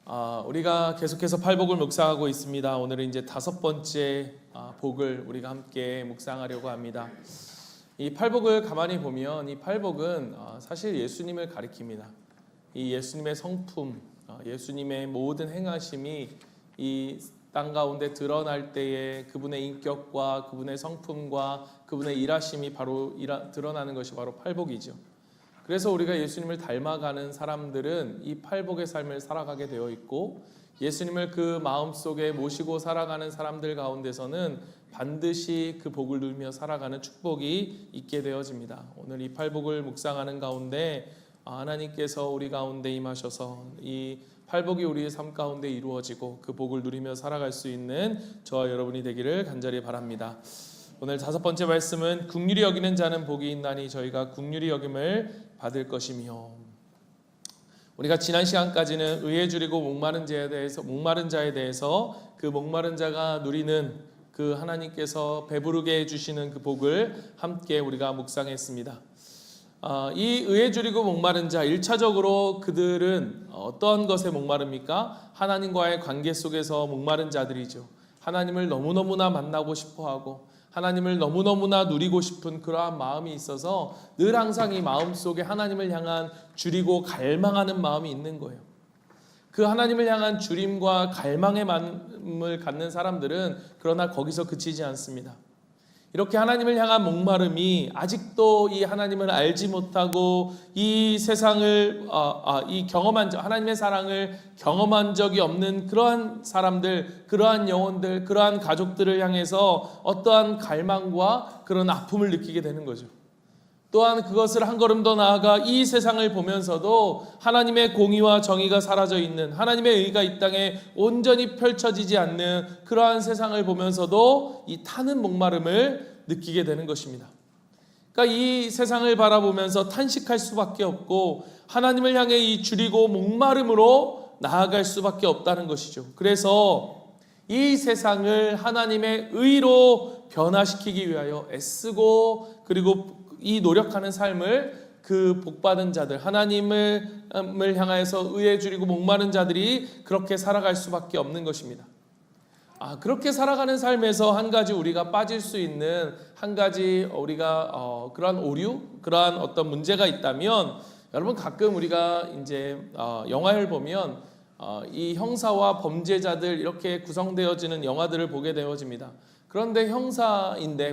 우리가 계속해서 팔복을 묵상하고 있습니다. 오늘은 이제 5번째 복을 우리가 함께 묵상하려고 합니다. 이 팔복을 가만히 보면 이 팔복은 사실 예수님을 가리킵니다. 이 예수님의 성품, 예수님의 모든 행하심이 이 땅 가운데 드러날 때에 그분의 인격과 그분의 성품과 그분의 일하심이 바로 드러나는 것이 바로 팔복이죠. 그래서 우리가 예수님을 닮아가는 사람들은 이 팔복의 삶을 살아가게 되어 있고, 예수님을 그 마음속에 모시고 살아가는 사람들 가운데서는 반드시 그 복을 누리며 살아가는 축복이 있게 되어집니다. 오늘 이 팔복을 묵상하는 가운데 하나님께서 우리 가운데 임하셔서 이 팔복이 우리의 삶 가운데 이루어지고 그 복을 누리며 살아갈 수 있는 저와 여러분이 되기를 간절히 바랍니다. 오늘 5번째 말씀은 긍휼히 여기는 자는 복이 있나니 저희가 긍휼히 여김을 받을 것이며, 우리가 지난 시간까지는 의에 줄이고 목마른 자에 대해서 그 목마른 자가 누리는 그 하나님께서 배부르게 해주시는 그 복을 함께 우리가 묵상했습니다. 이 의에 줄이고 목마른 자, 1차적으로 그들은 어떤 것에 목마릅니까? 하나님과의 관계 속에서 목마른 자들이죠. 하나님을 너무너무나 만나고 싶어하고 하나님을 너무너무나 누리고 싶은 그러한 마음이 있어서 늘 항상 이 마음속에 하나님을 향한 줄이고 갈망하는 마음이 있는 거예요. 그 하나님을 향한 줄임과 갈망의 마음을 갖는 사람들은 그러나 거기서 그치지 않습니다. 이렇게 하나님을 향한 목마름이 아직도 이 하나님을 알지 못하고 이 세상을 하나님의 사랑을 경험한 적이 없는 그러한 사람들, 그러한 영혼들, 그러한 가족들을 향해서 어떠한 갈망과 그런 아픔을 느끼게 되는 거죠. 또한 그것을 한 걸음 더 나아가 이 세상을 보면서도 하나님의 공의와 정의가 사라져 있는, 하나님의 의가 이 땅에 온전히 펼쳐지지 않는 그러한 세상을 보면서도 이 타는 목마름을 느끼게 되는 것입니다. 그러니까 이 세상을 바라보면서 탄식할 수밖에 없고 하나님을 향해 이 줄이고 목마름으로 나아갈 수밖에 없다는 것이죠. 그래서 이 세상을 하나님의 의로 변화시키기 위하여 애쓰고 그리고 이 노력하는 삶을 그 복받은 자들, 하나님을 향하여서 의에 줄이고 목마른 자들이 그렇게 살아갈 수밖에 없는 것입니다. 그렇게 살아가는 삶에서 한 가지 우리가 빠질 수 있는 한 가지 우리가 그러한 오류, 그러한 어떤 문제가 있다면, 여러분 가끔 우리가 이제 영화를 보면 이 형사와 범죄자들 이렇게 구성되어지는 영화들을 보게 되어집니다. 그런데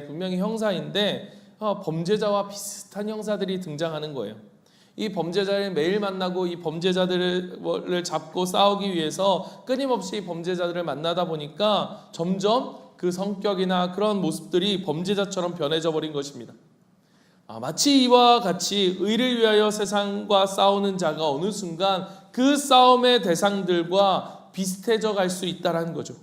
분명히 형사인데 범죄자와 비슷한 형사들이 등장하는 거예요. 이 범죄자를 매일 만나고 이 범죄자들을 잡고 싸우기 위해서 끊임없이 범죄자들을 만나다 보니까 점점 그 성격이나 그런 모습들이 범죄자처럼 변해져 버린 것입니다. 마치 이와 같이 의를 위하여 세상과 싸우는 자가 어느 순간 그 싸움의 대상들과 비슷해져 갈 수 있다는 거죠.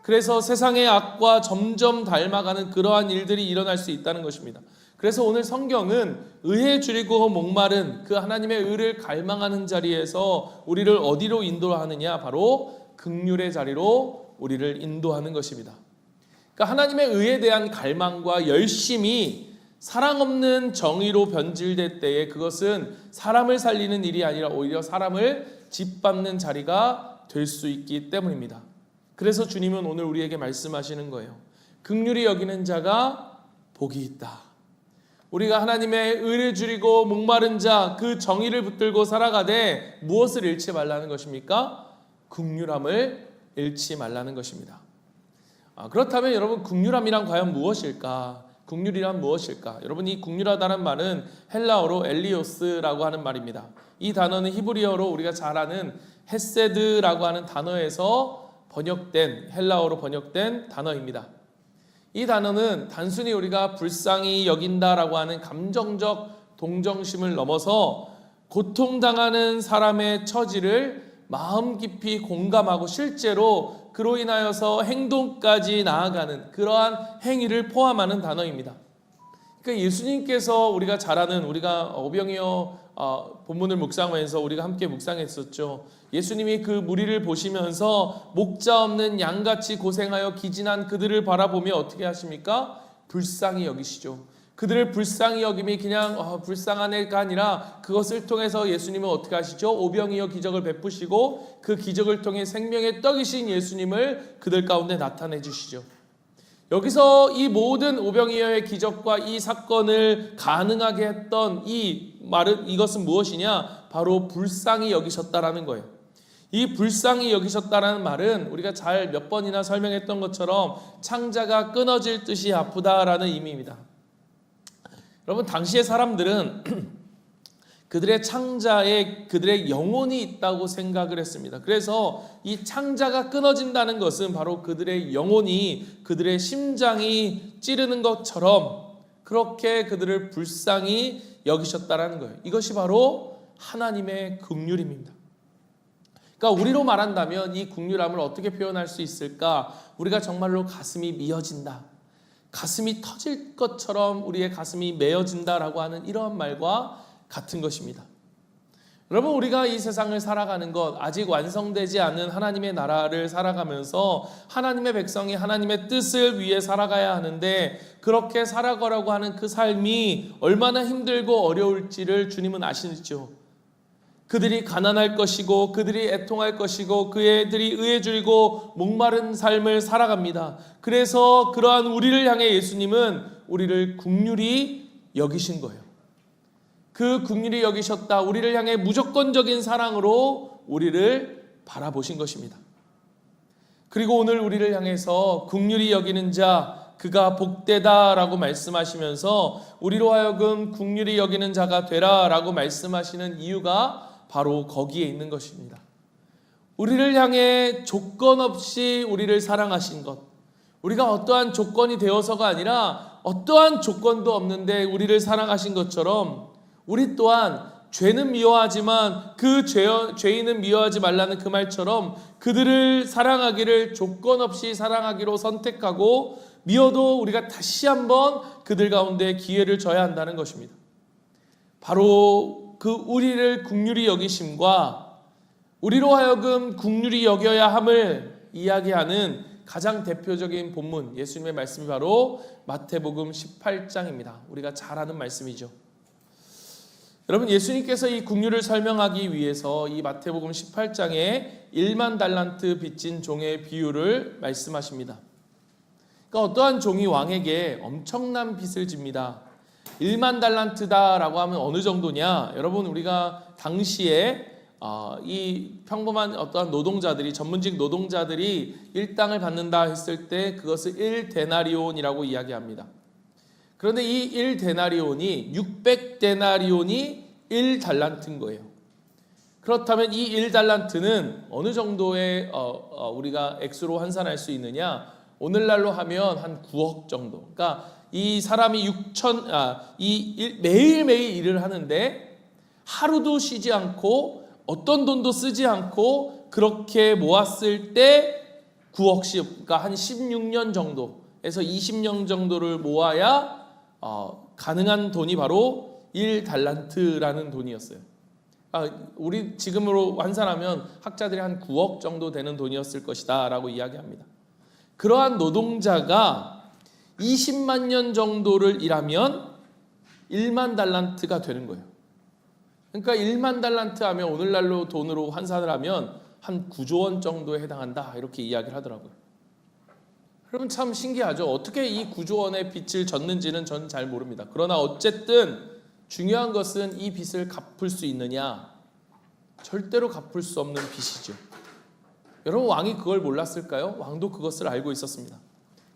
그래서 세상의 악과 점점 닮아가는 그러한 일들이 일어날 수 있다는 것입니다. 그래서 오늘 성경은 의에 줄이고 목마른 그 하나님의 의를 갈망하는 자리에서 우리를 어디로 인도하느냐? 바로 긍휼의 자리로 우리를 인도하는 것입니다. 그러니까 하나님의 의에 대한 갈망과 열심이 사랑 없는 정의로 변질될 때에 그것은 사람을 살리는 일이 아니라 오히려 사람을 짓밟는 자리가 될 수 있기 때문입니다. 그래서 주님은 오늘 우리에게 말씀하시는 거예요. 긍휼히 여기는 자가 복이 있다. 우리가 하나님의 의를 줄이고 목마른 자, 그 정의를 붙들고 살아가되 무엇을 잃지 말라는 것입니까? 긍휼함을 잃지 말라는 것입니다. 그렇다면 여러분, 긍휼함이란 과연 무엇일까? 긍휼이란 무엇일까? 여러분, 이 긍휼하다는 말은 헬라어로 엘리오스라고 하는 말입니다. 이 단어는 히브리어로 우리가 잘 아는 헤세드라고 하는 단어에서 헬라어로 번역된 단어입니다. 이 단어는 단순히 우리가 불쌍히 여긴다라고 하는 감정적 동정심을 넘어서 고통당하는 사람의 처지를 마음 깊이 공감하고 실제로 그로 인하여서 행동까지 나아가는 그러한 행위를 포함하는 단어입니다. 그러니까 예수님께서 우리가 잘 아는, 우리가 오병이어 본문을 묵상하면서 우리가 함께 묵상했었죠. 예수님이 그 무리를 보시면서 목자 없는 양같이 고생하여 기진한 그들을 바라보며 어떻게 하십니까? 불쌍히 여기시죠. 그들을 불쌍히 여김이 그냥 불쌍한 애가 아니라 그것을 통해서 예수님은 어떻게 하시죠? 오병이어 기적을 베푸시고 그 기적을 통해 생명의 떡이신 예수님을 그들 가운데 나타내 주시죠. 여기서 이 모든 오병이어의 기적과 이 사건을 가능하게 했던 이것은 무엇이냐? 바로 불쌍히 여기셨다라는 거예요. 이 불쌍히 여기셨다라는 말은 우리가 잘 몇 번이나 설명했던 것처럼 창자가 끊어질 듯이 아프다라는 의미입니다. 여러분, 당시의 사람들은 그들의 창자에 그들의 영혼이 있다고 생각을 했습니다. 그래서 이 창자가 끊어진다는 것은 바로 그들의 영혼이, 그들의 심장이 찌르는 것처럼 그렇게 그들을 불쌍히 여기셨다라는 거예요. 이것이 바로 하나님의 긍휼입니다. 그러니까 우리로 말한다면 이 긍휼함을 어떻게 표현할 수 있을까? 우리가 정말로 가슴이 미어진다, 가슴이 터질 것처럼 우리의 가슴이 메어진다라고 하는 이러한 말과 같은 것입니다. 여러분, 우리가 이 세상을 살아가는 것, 아직 완성되지 않은 하나님의 나라를 살아가면서 하나님의 백성이 하나님의 뜻을 위해 살아가야 하는데, 그렇게 살아가라고 하는 그 삶이 얼마나 힘들고 어려울지를 주님은 아시죠. 그들이 가난할 것이고 그들이 애통할 것이고 그들이 의에 줄이고 목마른 삶을 살아갑니다. 그래서 그러한 우리를 향해 예수님은 우리를 긍휼히 여기신 거예요. 그 긍휼히 여기셨다, 우리를 향해 무조건적인 사랑으로 우리를 바라보신 것입니다. 그리고 오늘 우리를 향해서 긍휼히 여기는 자 그가 복되다라고 말씀하시면서 우리로 하여금 긍휼히 여기는 자가 되라라고 말씀하시는 이유가 바로 거기에 있는 것입니다. 우리를 향해 조건 없이 우리를 사랑하신 것, 우리가 어떠한 조건이 되어서가 아니라 어떠한 조건도 없는데 우리를 사랑하신 것처럼 우리 또한 죄는 미워하지만 그 죄인은 미워하지 말라는 그 말처럼 그들을 사랑하기를 조건 없이 사랑하기로 선택하고, 미워도 우리가 다시 한번 그들 가운데 기회를 줘야 한다는 것입니다. 바로 그 우리를 긍휼히 여기심과 우리로 하여금 긍휼히 여겨야 함을 이야기하는 가장 대표적인 본문, 예수님의 말씀이 바로 마태복음 18장입니다. 우리가 잘 아는 말씀이죠. 여러분, 예수님께서 이 긍휼을 설명하기 위해서 이 마태복음 18장에 1만 달란트 빚진 종의 비유를 말씀하십니다. 그러니까 어떠한 종이 왕에게 엄청난 빚을 집니다. 1만 달란트다라고 하면 어느 정도냐? 여러분, 우리가 당시에 이 평범한 어떠한 노동자들이, 전문직 노동자들이 일당을 받는다 했을 때 그것을 1데나리온이라고 이야기합니다. 그런데 이 1데나리온이 600데나리온이 1달란트인 거예요. 그렇다면 이 1달란트는 어느 정도의 우리가 액수로 환산할 수 있느냐? 오늘날로 하면 한 9억 정도. 그러니까 이 사람이 매일매일 일을 하는데 하루도 쉬지 않고 어떤 돈도 쓰지 않고 그렇게 모았을 때 9억씩, 그러니까 한 16년 정도에서 20년 정도를 모아야 가능한 돈이 바로 1달란트라는 돈이었어요. 우리 지금으로 환산하면 학자들이 한 9억 정도 되는 돈이었을 것이다 라고 이야기합니다. 그러한 노동자가 20만 년 정도를 일하면 1만 달란트가 되는 거예요. 그러니까 1만 달란트 하면 오늘날로 돈으로 환산을 하면 한 9조 원 정도에 해당한다, 이렇게 이야기를 하더라고요. 여러분, 참 신기하죠. 어떻게 이 9조 원의 빚을 졌는지는 저는 잘 모릅니다. 그러나 어쨌든 중요한 것은 이 빚을 갚을 수 있느냐? 절대로 갚을 수 없는 빚이죠. 여러분, 왕이 그걸 몰랐을까요? 왕도 그것을 알고 있었습니다.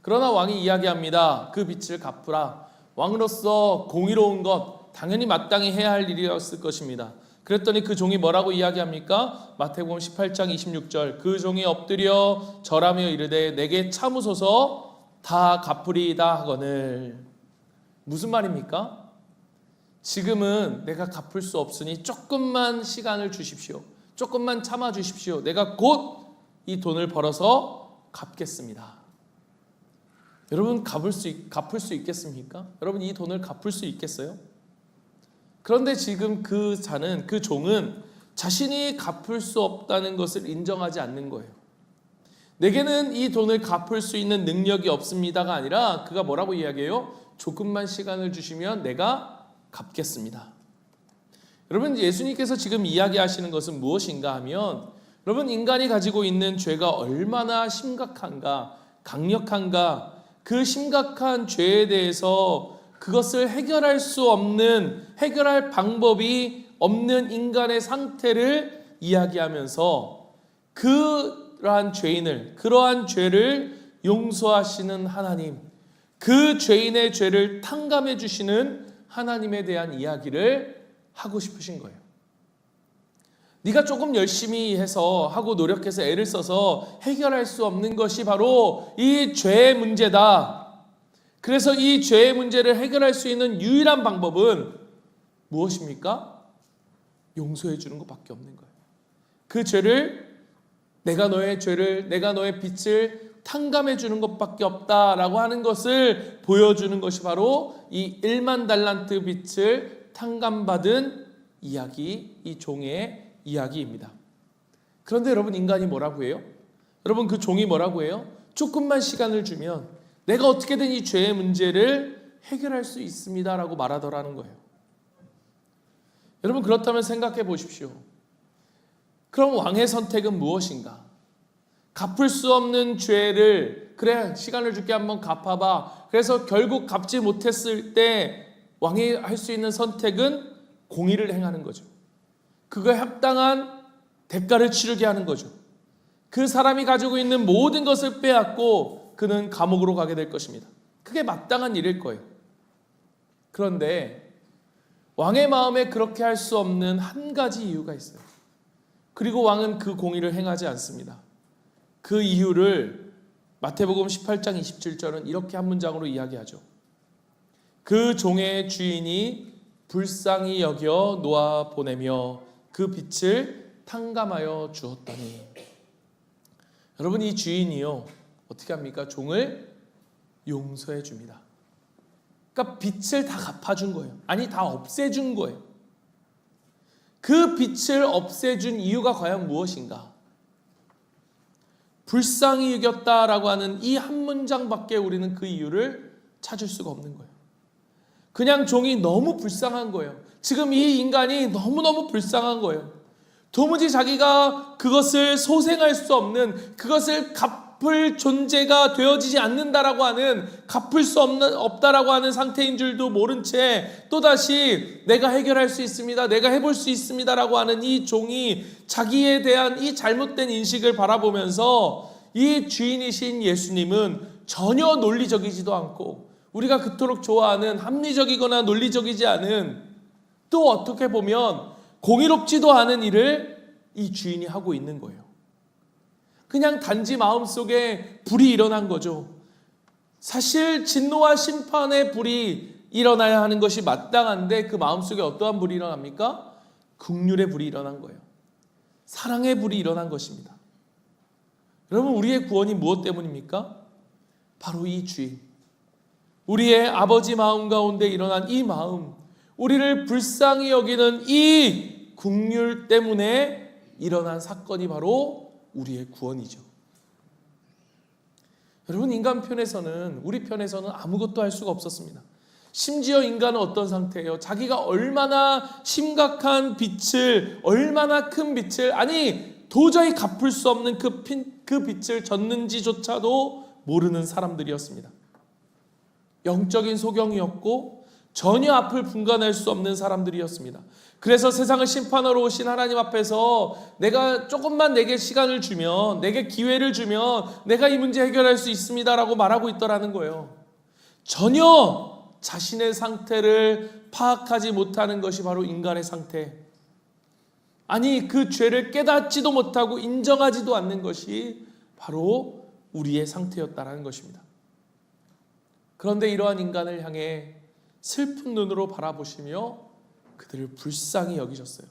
그러나 왕이 이야기합니다. 그 빚을 갚으라. 왕으로서 공의로운 것, 당연히 마땅히 해야 할 일이었을 것입니다. 그랬더니 그 종이 뭐라고 이야기합니까? 마태복음 18장 26절, 그 종이 엎드려 절하며 이르되 내게 참으소서 다 갚으리이다 하거늘. 무슨 말입니까? 지금은 내가 갚을 수 없으니 조금만 시간을 주십시오. 조금만 참아 주십시오. 내가 곧 이 돈을 벌어서 갚겠습니다. 여러분, 갚을 수 있겠습니까? 여러분, 이 돈을 갚을 수 있겠어요? 그런데 지금 그 종은 자신이 갚을 수 없다는 것을 인정하지 않는 거예요. 내게는 이 돈을 갚을 수 있는 능력이 없습니다가 아니라 그가 뭐라고 이야기해요? 조금만 시간을 주시면 내가 갚겠습니다. 여러분, 예수님께서 지금 이야기하시는 것은 무엇인가 하면, 여러분, 인간이 가지고 있는 죄가 얼마나 심각한가, 강력한가, 그 심각한 죄에 대해서 그것을 해결할 방법이 없는 인간의 상태를 이야기하면서 그러한 죄를 용서하시는 하나님, 그 죄인의 죄를 탕감해 주시는 하나님에 대한 이야기를 하고 싶으신 거예요. 네가 조금 열심히 해서 하고 노력해서 애를 써서 해결할 수 없는 것이 바로 이 죄의 문제다. 그래서 이 죄의 문제를 해결할 수 있는 유일한 방법은 무엇입니까? 용서해 주는 것밖에 없는 거예요. 그 죄를, 내가 너의 빚을 탕감해 주는 것밖에 없다라고 하는 것을 보여주는 것이 바로 이 1만 달란트 빚을 탕감받은 이야기, 이 종의 이야기입니다. 그런데 여러분, 인간이 뭐라고 해요? 여러분, 그 종이 뭐라고 해요? 조금만 시간을 주면 내가 어떻게든 이 죄의 문제를 해결할 수 있습니다 라고 말하더라는 거예요. 여러분, 그렇다면 생각해 보십시오. 그럼 왕의 선택은 무엇인가? 갚을 수 없는 죄를, 그래, 시간을 줄게, 한번 갚아봐. 그래서 결국 갚지 못했을 때 왕이 할 수 있는 선택은 공의를 행하는 거죠. 그거에 합당한 대가를 치르게 하는 거죠. 그 사람이 가지고 있는 모든 것을 빼앗고 그는 감옥으로 가게 될 것입니다. 그게 마땅한 일일 거예요. 그런데 왕의 마음에 그렇게 할 수 없는 한 가지 이유가 있어요. 그리고 왕은 그 공의를 행하지 않습니다. 그 이유를 마태복음 18장 27절은 이렇게 한 문장으로 이야기하죠. 그 종의 주인이 불쌍히 여겨 놓아 보내며 그 빚을 탕감하여 주었더니. 여러분, 이 주인이요, 어떻게 합니까? 종을 용서해 줍니다. 그러니까 빚을 다 갚아준 거예요. 아니, 다 없애준 거예요. 그 빚을 없애준 이유가 과연 무엇인가? 불쌍히 여겼다라고 하는 이 한 문장밖에 우리는 그 이유를 찾을 수가 없는 거예요. 그냥 종이 너무 불쌍한 거예요. 지금 이 인간이 너무너무 불쌍한 거예요. 도무지 자기가 그것을 소생할 수 없는, 그것을 갚을 존재가 되어지지 않는다라고 하는, 갚을 수 없다라고 하는 상태인 줄도 모른 채 또다시 내가 해결할 수 있습니다, 내가 해볼 수 있습니다라고 하는 이 종이 자기에 대한 이 잘못된 인식을 바라보면서 이 주인이신 예수님은 전혀 논리적이지도 않고 우리가 그토록 좋아하는 합리적이거나 논리적이지 않은, 또 어떻게 보면 공의롭지도 않은 일을 이 주인이 하고 있는 거예요. 그냥 단지 마음속에 불이 일어난 거죠. 사실 진노와 심판의 불이 일어나야 하는 것이 마땅한데 그 마음속에 어떠한 불이 일어납니까? 긍휼의 불이 일어난 거예요. 사랑의 불이 일어난 것입니다. 여러분, 우리의 구원이 무엇 때문입니까? 바로 이 주인, 우리의 아버지 마음 가운데 일어난 이 마음, 우리를 불쌍히 여기는 이 긍휼 때문에 일어난 사건이 바로 우리의 구원이죠. 여러분, 인간 편에서는, 우리 편에서는 아무것도 할 수가 없었습니다. 심지어 인간은 어떤 상태예요? 자기가 얼마나 심각한 빚을, 얼마나 큰 빚을, 아니 도저히 갚을 수 없는 그 빚을 졌는지조차도 모르는 사람들이었습니다. 영적인 소경이었고 전혀 앞을 분간할 수 없는 사람들이었습니다. 그래서 세상을 심판하러 오신 하나님 앞에서 내가 조금만 내게 시간을 주면, 내게 기회를 주면 내가 이 문제 해결할 수 있습니다라고 말하고 있더라는 거예요. 전혀 자신의 상태를 파악하지 못하는 것이 바로 인간의 상태. 아니, 그 죄를 깨닫지도 못하고 인정하지도 않는 것이 바로 우리의 상태였다라는 것입니다. 그런데 이러한 인간을 향해 슬픈 눈으로 바라보시며 그들을 불쌍히 여기셨어요.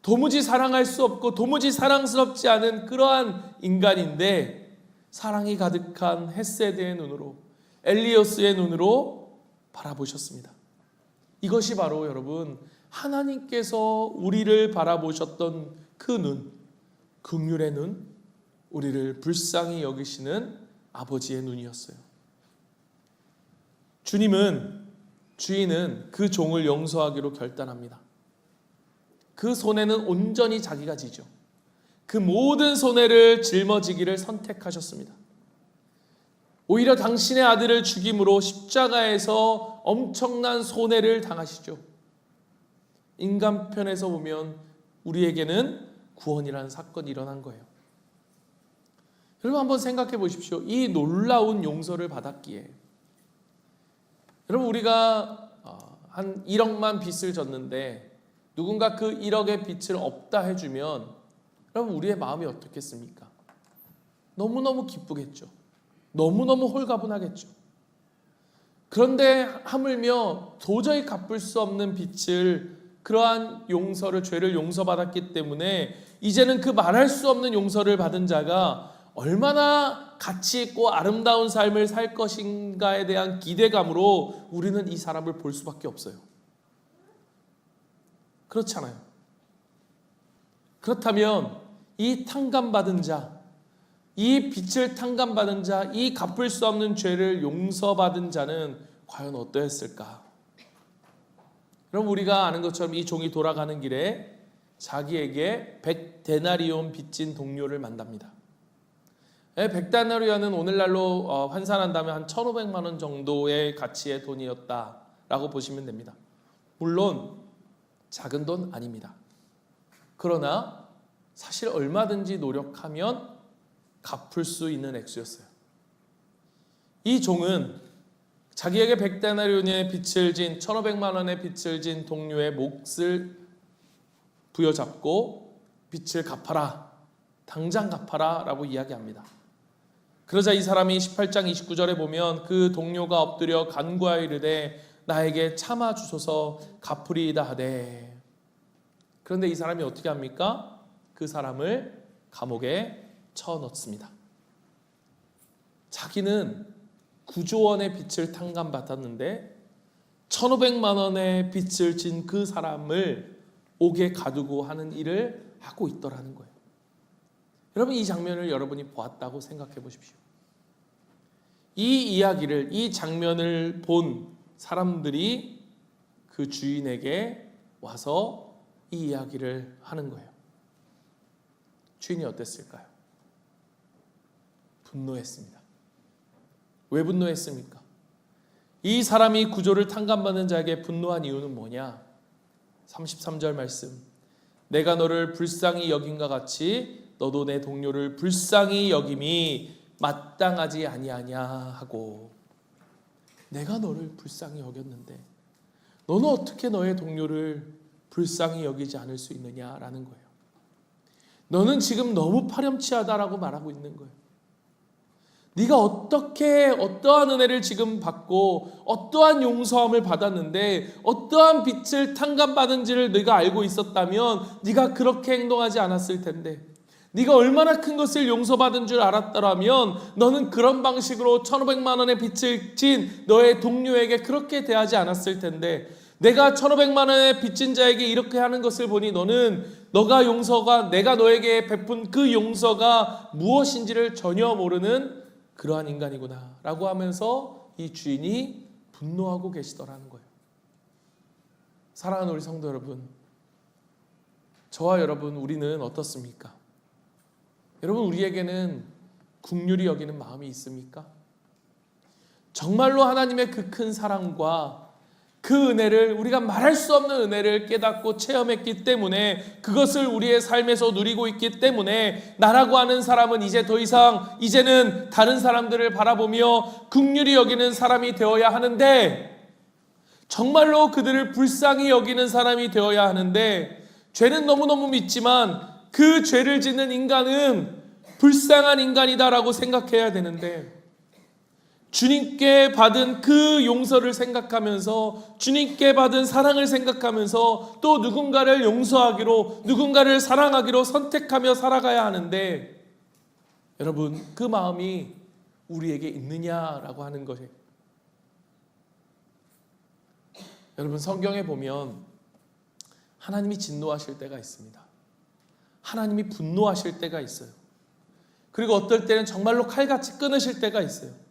도무지 사랑할 수 없고 도무지 사랑스럽지 않은 그러한 인간인데 사랑이 가득한 헤세드의 눈으로, 엘리오스의 눈으로 바라보셨습니다. 이것이 바로 여러분, 하나님께서 우리를 바라보셨던 그 눈, 긍휼의 눈, 우리를 불쌍히 여기시는 아버지의 눈이었어요. 주인은 그 종을 용서하기로 결단합니다. 그 손해는 온전히 자기가 지죠. 그 모든 손해를 짊어지기를 선택하셨습니다. 오히려 당신의 아들을 죽임으로 십자가에서 엄청난 손해를 당하시죠. 인간 편에서 보면 우리에게는 구원이라는 사건이 일어난 거예요. 여러분 한번 생각해 보십시오. 이 놀라운 용서를 받았기에 여러분 우리가 한 1억만 빚을 졌는데 누군가 그 1억의 빚을 없다 해주면 여러분 우리의 마음이 어떻겠습니까? 너무너무 기쁘겠죠. 너무너무 홀가분하겠죠. 그런데 하물며 도저히 갚을 수 없는 빚을 그러한 죄를 용서받았기 때문에 이제는 그 말할 수 없는 용서를 받은 자가 얼마나 가치 있고 아름다운 삶을 살 것인가에 대한 기대감으로 우리는 이 사람을 볼 수밖에 없어요. 그렇잖아요. 그렇다면 이 탕감받은 자, 이 빚을 탕감받은 자, 이 갚을 수 없는 죄를 용서받은 자는 과연 어떠했을까? 그럼 우리가 아는 것처럼 이 종이 돌아가는 길에 자기에게 100데나리온 빚진 동료를 만납니다. 100데나리온은 오늘날로 환산한다면 한 1,500만 원 정도의 가치의 돈이었다라고 보시면 됩니다. 물론 작은 돈 아닙니다. 그러나 사실 얼마든지 노력하면 갚을 수 있는 액수였어요. 이 종은 자기에게 100데나리온의 빚을 진 1,500만 원의 빚을 진 동료의 몫을 부여잡고 빚을 갚아라, 당장 갚아라 라고 이야기합니다. 그러자 이 사람이 18장 29절에 보면 그 동료가 엎드려 간구하여 이르되 나에게 참아 주소서 갚으리이다 하되, 그런데 이 사람이 어떻게 합니까? 그 사람을 감옥에 쳐넣습니다. 자기는 9조 원의 빚을 탕감받았는데 1,500만 원의 빚을 진 그 사람을 옥에 가두고 하는 일을 하고 있더라는 거예요. 여러분 이 장면을 여러분이 보았다고 생각해 보십시오. 이 이야기를, 이 장면을 본 사람들이 그 주인에게 와서 이 이야기를 하는 거예요. 주인이 어땠을까요? 분노했습니다. 왜 분노했습니까? 이 사람이 구조를 탕감받는 자에게 분노한 이유는 뭐냐? 33절 말씀. 내가 너를 불쌍히 여김과 같이 너도 내 동료를 불쌍히 여김이 마땅하지 아니하냐 하고, 내가 너를 불쌍히 여겼는데 너는 어떻게 너의 동료를 불쌍히 여기지 않을 수 있느냐라는 거예요. 너는 지금 너무 파렴치하다라고 말하고 있는 거예요. 네가 어떠한 은혜를 지금 받고 어떠한 용서함을 받았는데 어떠한 빚을 탕감받은지를 네가 알고 있었다면 네가 그렇게 행동하지 않았을 텐데, 네가 얼마나 큰 것을 용서받은 줄 알았더라면 너는 그런 방식으로 1,500만 원의 빚을 진 너의 동료에게 그렇게 대하지 않았을 텐데, 내가 1,500만 원의 빚진 자에게 이렇게 하는 것을 보니 내가 너에게 베푼 그 용서가 무엇인지를 전혀 모르는 그러한 인간이구나 라고 하면서 이 주인이 분노하고 계시더라는 거예요. 사랑하는 우리 성도 여러분, 저와 여러분, 우리는 어떻습니까? 여러분, 우리에게는 긍휼히 여기는 마음이 있습니까? 정말로 하나님의 그 큰 사랑과 그 은혜를, 우리가 말할 수 없는 은혜를 깨닫고 체험했기 때문에, 그것을 우리의 삶에서 누리고 있기 때문에 나라고 하는 사람은 이제는 다른 사람들을 바라보며 긍휼히 여기는 사람이 되어야 하는데, 정말로 그들을 불쌍히 여기는 사람이 되어야 하는데, 죄는 너무너무 믿지만 그 죄를 짓는 인간은 불쌍한 인간이다라고 생각해야 되는데, 주님께 받은 그 용서를 생각하면서, 주님께 받은 사랑을 생각하면서 또 누군가를 용서하기로, 누군가를 사랑하기로 선택하며 살아가야 하는데, 여러분 그 마음이 우리에게 있느냐라고 하는 것이에요. 여러분 성경에 보면 하나님이 진노하실 때가 있습니다. 하나님이 분노하실 때가 있어요. 그리고 어떨 때는 정말로 칼같이 끊으실 때가 있어요.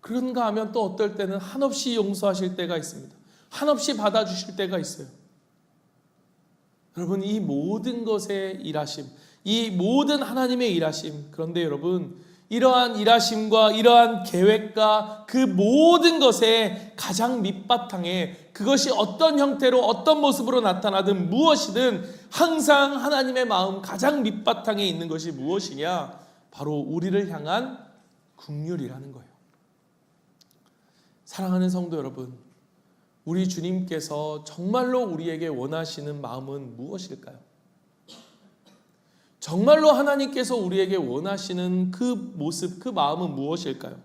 그런가 하면 또 어떨 때는 한없이 용서하실 때가 있습니다. 한없이 받아주실 때가 있어요. 여러분, 이 모든 것의 일하심, 이 모든 하나님의 일하심, 그런데 여러분, 이러한 일하심과 이러한 계획과 그 모든 것의 가장 밑바탕에 그것이 어떤 형태로 어떤 모습으로 나타나든 무엇이든 항상 하나님의 마음 가장 밑바탕에 있는 것이 무엇이냐? 바로 우리를 향한 긍휼이라는 거예요. 사랑하는 성도 여러분, 우리 주님께서 정말로 우리에게 원하시는 마음은 무엇일까요? 정말로 하나님께서 우리에게 원하시는 그 모습, 그 마음은 무엇일까요?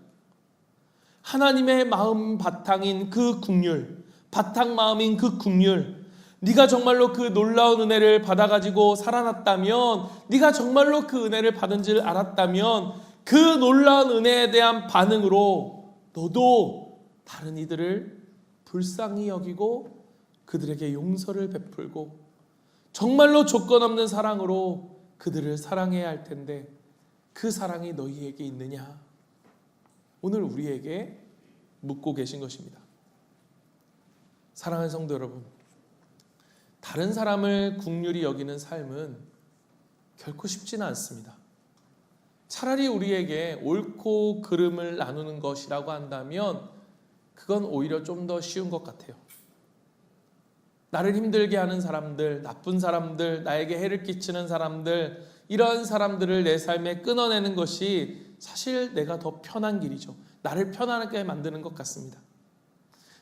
하나님의 마음 바탕인 그 긍휼, 바탕 마음인 그 긍휼, 네가 정말로 그 놀라운 은혜를 받아가지고 살아났다면, 네가 정말로 그 은혜를 받은 줄 알았다면 그 놀라운 은혜에 대한 반응으로 너도 다른 이들을 불쌍히 여기고 그들에게 용서를 베풀고 정말로 조건 없는 사랑으로 그들을 사랑해야 할 텐데 그 사랑이 너희에게 있느냐? 오늘 우리에게 묻고 계신 것입니다. 사랑하는 성도 여러분, 다른 사람을 긍휼히 여기는 삶은 결코 쉽지는 않습니다. 차라리 우리에게 옳고 그름을 나누는 것이라고 한다면 그건 오히려 좀 더 쉬운 것 같아요. 나를 힘들게 하는 사람들, 나쁜 사람들, 나에게 해를 끼치는 사람들, 이런 사람들을 내 삶에 끊어내는 것이 사실 내가 더 편한 길이죠. 나를 편안하게 만드는 것 같습니다.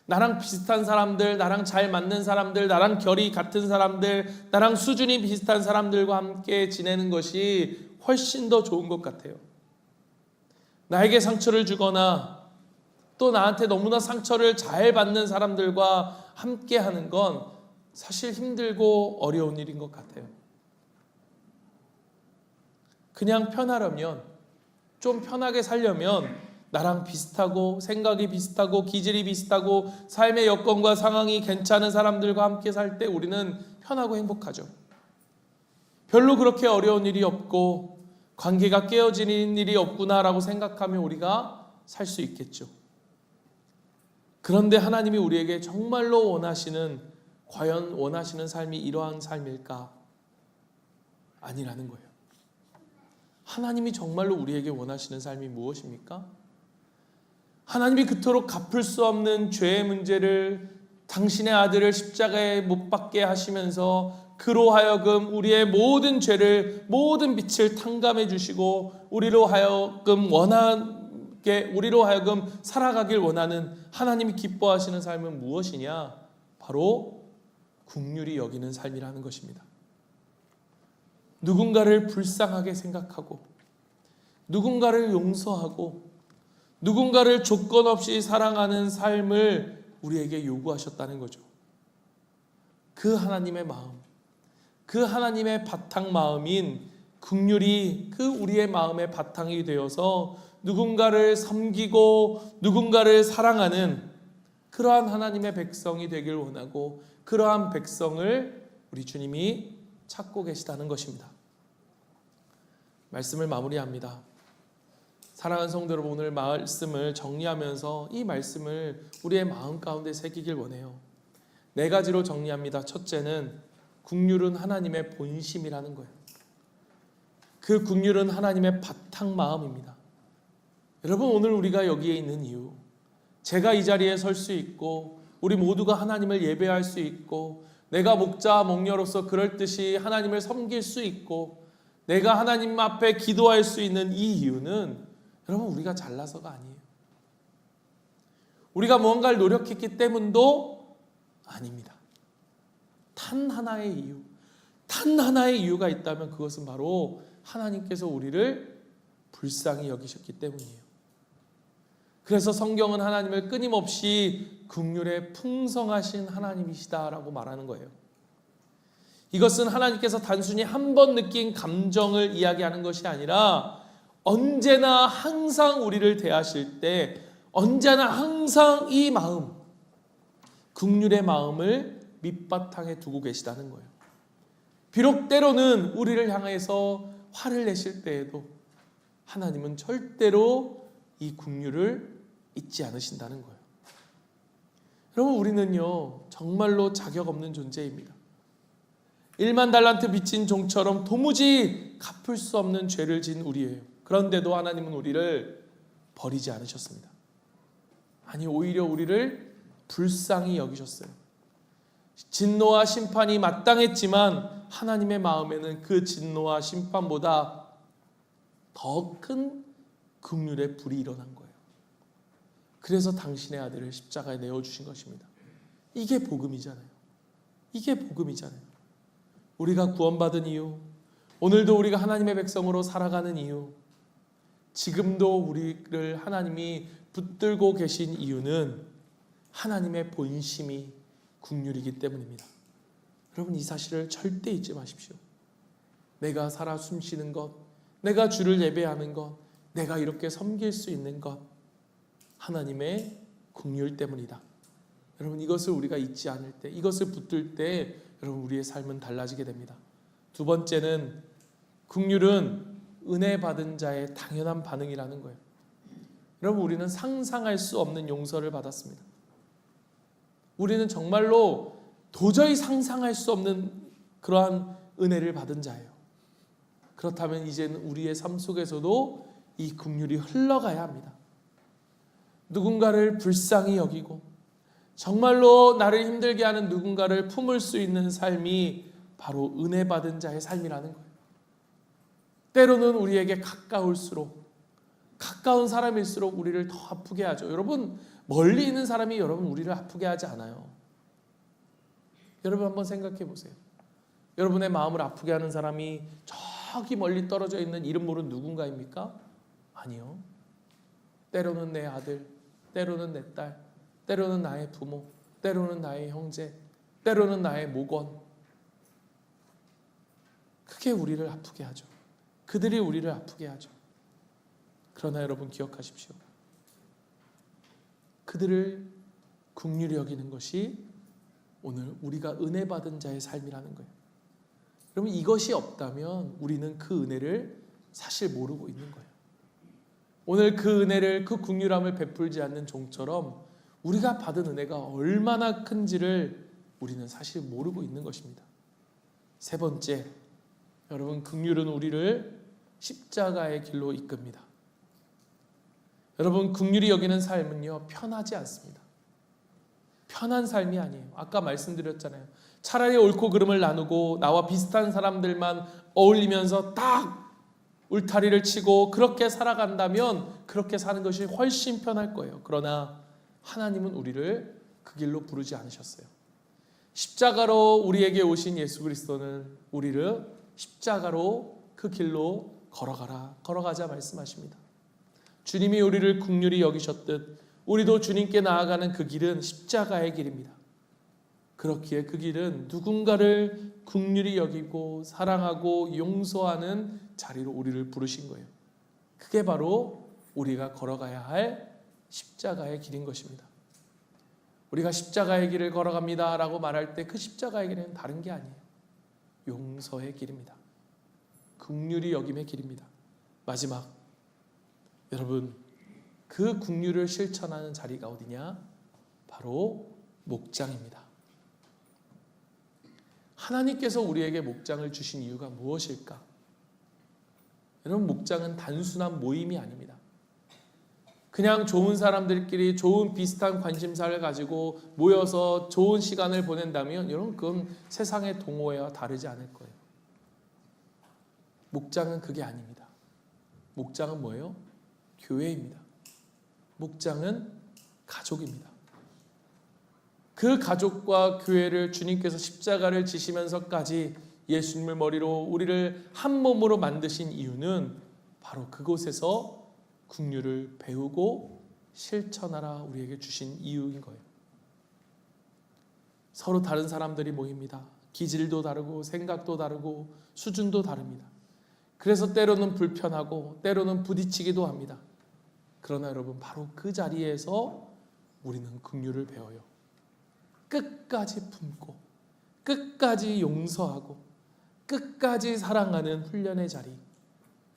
나랑 비슷한 사람들, 나랑 잘 맞는 사람들, 나랑 결이 같은 사람들, 나랑 수준이 비슷한 사람들과 함께 지내는 것이 훨씬 더 좋은 것 같아요. 나에게 상처를 주거나 또 나한테 너무나 상처를 잘 받는 사람들과 함께 하는 건 사실 힘들고 어려운 일인 것 같아요. 그냥 편하려면, 좀 편하게 살려면 나랑 비슷하고 생각이 비슷하고 기질이 비슷하고 삶의 여건과 상황이 괜찮은 사람들과 함께 살 때 우리는 편하고 행복하죠. 별로 그렇게 어려운 일이 없고 관계가 깨어지는 일이 없구나라고 생각하면 우리가 살 수 있겠죠. 그런데 하나님이 우리에게 정말로 원하시는, 과연 원하시는 삶이 이러한 삶일까? 아니라는 거예요. 하나님이 정말로 우리에게 원하시는 삶이 무엇입니까? 하나님이 그토록 갚을 수 없는 죄의 문제를 당신의 아들을 십자가에 못 박게 하시면서 그로 하여금 우리의 모든 죄를, 모든 빛을 탕감해 주시고 우리로 하여금 살아가길 원하는 하나님이 기뻐하시는 삶은 무엇이냐? 바로 긍휼히 여기는 삶이라는 것입니다. 누군가를 불쌍하게 생각하고 누군가를 용서하고 누군가를 조건 없이 사랑하는 삶을 우리에게 요구하셨다는 거죠. 그 하나님의 마음, 그 하나님의 바탕 마음인 긍휼이 그 우리의 마음의 바탕이 되어서 누군가를 섬기고 누군가를 사랑하는 그러한 하나님의 백성이 되길 원하고 그러한 백성을 우리 주님이 찾고 계시다는 것입니다. 말씀을 마무리합니다. 사랑하는 성도 여러분, 오늘 말씀을 정리하면서 이 말씀을 우리의 마음 가운데 새기길 원해요. 4가지로 정리합니다. 첫째는 긍휼은 하나님의 본심이라는 거예요. 그 긍휼은 하나님의 바탕 마음입니다. 여러분, 오늘 우리가 여기에 있는 이유, 제가 이 자리에 설 수 있고 우리 모두가 하나님을 예배할 수 있고 내가 목자, 목녀로서 그럴듯이 하나님을 섬길 수 있고 내가 하나님 앞에 기도할 수 있는 이 이유는 여러분, 우리가 잘나서가 아니에요. 우리가 무언가를 노력했기 때문도 아닙니다. 단 하나의 이유가 있다면 그것은 바로 하나님께서 우리를 불쌍히 여기셨기 때문이에요. 그래서 성경은 하나님을 끊임없이 긍휼에 풍성하신 하나님이시다라고 말하는 거예요. 이것은 하나님께서 단순히 한 번 느낀 감정을 이야기하는 것이 아니라 언제나 항상 우리를 대하실 때 언제나 항상 이 마음, 긍휼의 마음을 밑바탕에 두고 계시다는 거예요. 비록 때로는 우리를 향해서 화를 내실 때에도 하나님은 절대로 이 긍휼을 잊지 않으신다는 거예요. 여러분, 우리는요 정말로 자격 없는 존재입니다. 1만 달란트 빚진 종처럼 도무지 갚을 수 없는 죄를 진 우리예요. 그런데도 하나님은 우리를 버리지 않으셨습니다. 아니, 오히려 우리를 불쌍히 여기셨어요. 진노와 심판이 마땅했지만 하나님의 마음에는 그 진노와 심판보다 더 큰 긍휼의 불이 일어난 거예요. 그래서 당신의 아들을 십자가에 내어주신 것입니다. 이게 복음이잖아요. 이게 복음이잖아요. 우리가 구원받은 이유, 오늘도 우리가 하나님의 백성으로 살아가는 이유, 지금도 우리를 하나님이 붙들고 계신 이유는 하나님의 본심이 긍휼이기 때문입니다. 여러분, 이 사실을 절대 잊지 마십시오. 내가 살아 숨쉬는 것, 내가 주를 예배하는 것, 내가 이렇게 섬길 수 있는 것, 하나님의 긍휼 때문이다. 여러분, 이것을 우리가 잊지 않을 때, 이것을 붙들 때 여러분, 우리의 삶은 달라지게 됩니다. 두 번째는 긍휼은 은혜 받은 자의 당연한 반응이라는 거예요. 여러분, 우리는 상상할 수 없는 용서를 받았습니다. 우리는 정말로 도저히 상상할 수 없는 그러한 은혜를 받은 자예요. 그렇다면 이제는 우리의 삶 속에서도 이 긍휼이 흘러가야 합니다. 누군가를 불쌍히 여기고 정말로 나를 힘들게 하는 누군가를 품을 수 있는 삶이 바로 은혜 받은 자의 삶이라는 거예요. 때로는 우리에게 가까울수록, 가까운 사람일수록 우리를 더 아프게 하죠. 여러분, 멀리 있는 사람이 여러분 우리를 아프게 하지 않아요. 여러분 한번 생각해 보세요. 여러분의 마음을 아프게 하는 사람이 저기 멀리 떨어져 있는 이름 모르는 누군가입니까? 아니요. 때로는 내 아들, 때로는 내 딸, 때로는 나의 부모, 때로는 나의 형제, 때로는 나의 목원. 그게 우리를 아프게 하죠. 그들이 우리를 아프게 하죠. 그러나 여러분 기억하십시오. 그들을 긍휼히 여기는 것이 오늘 우리가 은혜 받은 자의 삶이라는 거예요. 여러분, 이것이 없다면 우리는 그 은혜를 사실 모르고 있는 거예요. 오늘 그 은혜를, 그 긍휼함을 베풀지 않는 종처럼 우리가 받은 은혜가 얼마나 큰지를 우리는 사실 모르고 있는 것입니다. 세 번째, 여러분, 긍휼은 우리를 십자가의 길로 이끕니다. 여러분, 긍휼히 여기는 삶은요 편하지 않습니다. 편한 삶이 아니에요. 아까 말씀드렸잖아요. 차라리 옳고 그름을 나누고 나와 비슷한 사람들만 어울리면서 딱 울타리를 치고 그렇게 살아간다면 그렇게 사는 것이 훨씬 편할 거예요. 그러나 하나님은 우리를 그 길로 부르지 않으셨어요. 십자가로 우리에게 오신 예수 그리스도는 우리를 십자가로 그 길로 걸어가자 말씀하십니다. 주님이 우리를 긍휼히 여기셨듯 우리도 주님께 나아가는 그 길은 십자가의 길입니다. 그렇기에 그 길은 누군가를 긍휼히 여기고 사랑하고 용서하는 자리로 우리를 부르신 거예요. 그게 바로 우리가 걸어가야 할 십자가의 길인 것입니다. 우리가 십자가의 길을 걸어갑니다 라고 말할 때 그 십자가의 길은 다른 게 아니에요. 용서의 길입니다. 긍휼히 여김의 길입니다. 마지막, 여러분, 그 긍휼을 실천하는 자리가 어디냐? 바로 목장입니다. 하나님께서 우리에게 목장을 주신 이유가 무엇일까? 여러분, 목장은 단순한 모임이 아닙니다. 그냥 좋은 사람들끼리 좋은 비슷한 관심사를 가지고 모여서 좋은 시간을 보낸다면 여러분, 그건 세상의 동호회와 다르지 않을 거예요. 목장은 그게 아닙니다. 목장은 뭐예요? 교회입니다. 목장은 가족입니다. 그 가족과 교회를 주님께서 십자가를 지시면서까지 예수님을 머리로 우리를 한 몸으로 만드신 이유는 바로 그곳에서 긍휼을 배우고 실천하라 우리에게 주신 이유인 거예요. 서로 다른 사람들이 모입니다. 기질도 다르고 생각도 다르고 수준도 다릅니다. 그래서 때로는 불편하고 때로는 부딪히기도 합니다. 그러나 여러분, 바로 그 자리에서 우리는 긍휼을 배워요. 끝까지 품고 끝까지 용서하고 끝까지 사랑하는 훈련의 자리,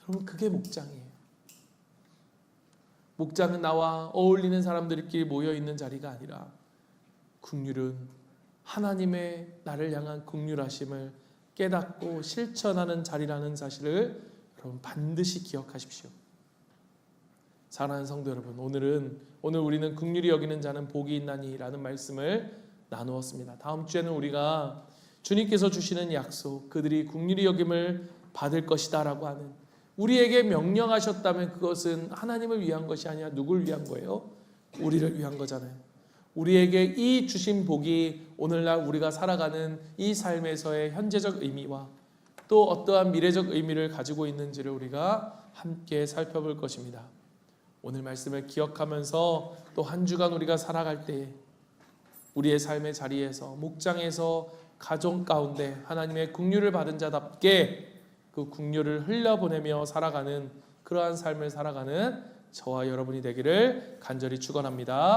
여러분, 그게 목장이에요. 목장은 나와 어울리는 사람들끼리 모여 있는 자리가 아니라 긍휼은 하나님의 나를 향한 긍휼하심을 깨닫고 실천하는 자리라는 사실을 여러분 반드시 기억하십시오. 사랑하는 성도 여러분, 오늘 우리는 긍휼히 여기는 자는 복이 있나니라는 말씀을 나누었습니다. 다음 주에는 우리가 주님께서 주시는 약속, 그들이 긍휼히 여김을 받을 것이다라고 하는, 우리에게 명령하셨다면 그것은 하나님을 위한 것이 아니라 누굴 위한 거예요? 우리를 위한 거잖아요. 우리에게 이 주신 복이 오늘날 우리가 살아가는 이 삶에서의 현재적 의미와 또 어떠한 미래적 의미를 가지고 있는지를 우리가 함께 살펴볼 것입니다. 오늘 말씀을 기억하면서 또 한 주간 우리가 살아갈 때에 우리의 삶의 자리에서, 목장에서, 가정 가운데 하나님의 긍휼을 받은 자답게 그 긍휼을 흘려보내며 살아가는 그러한 삶을 살아가는 저와 여러분이 되기를 간절히 축원합니다.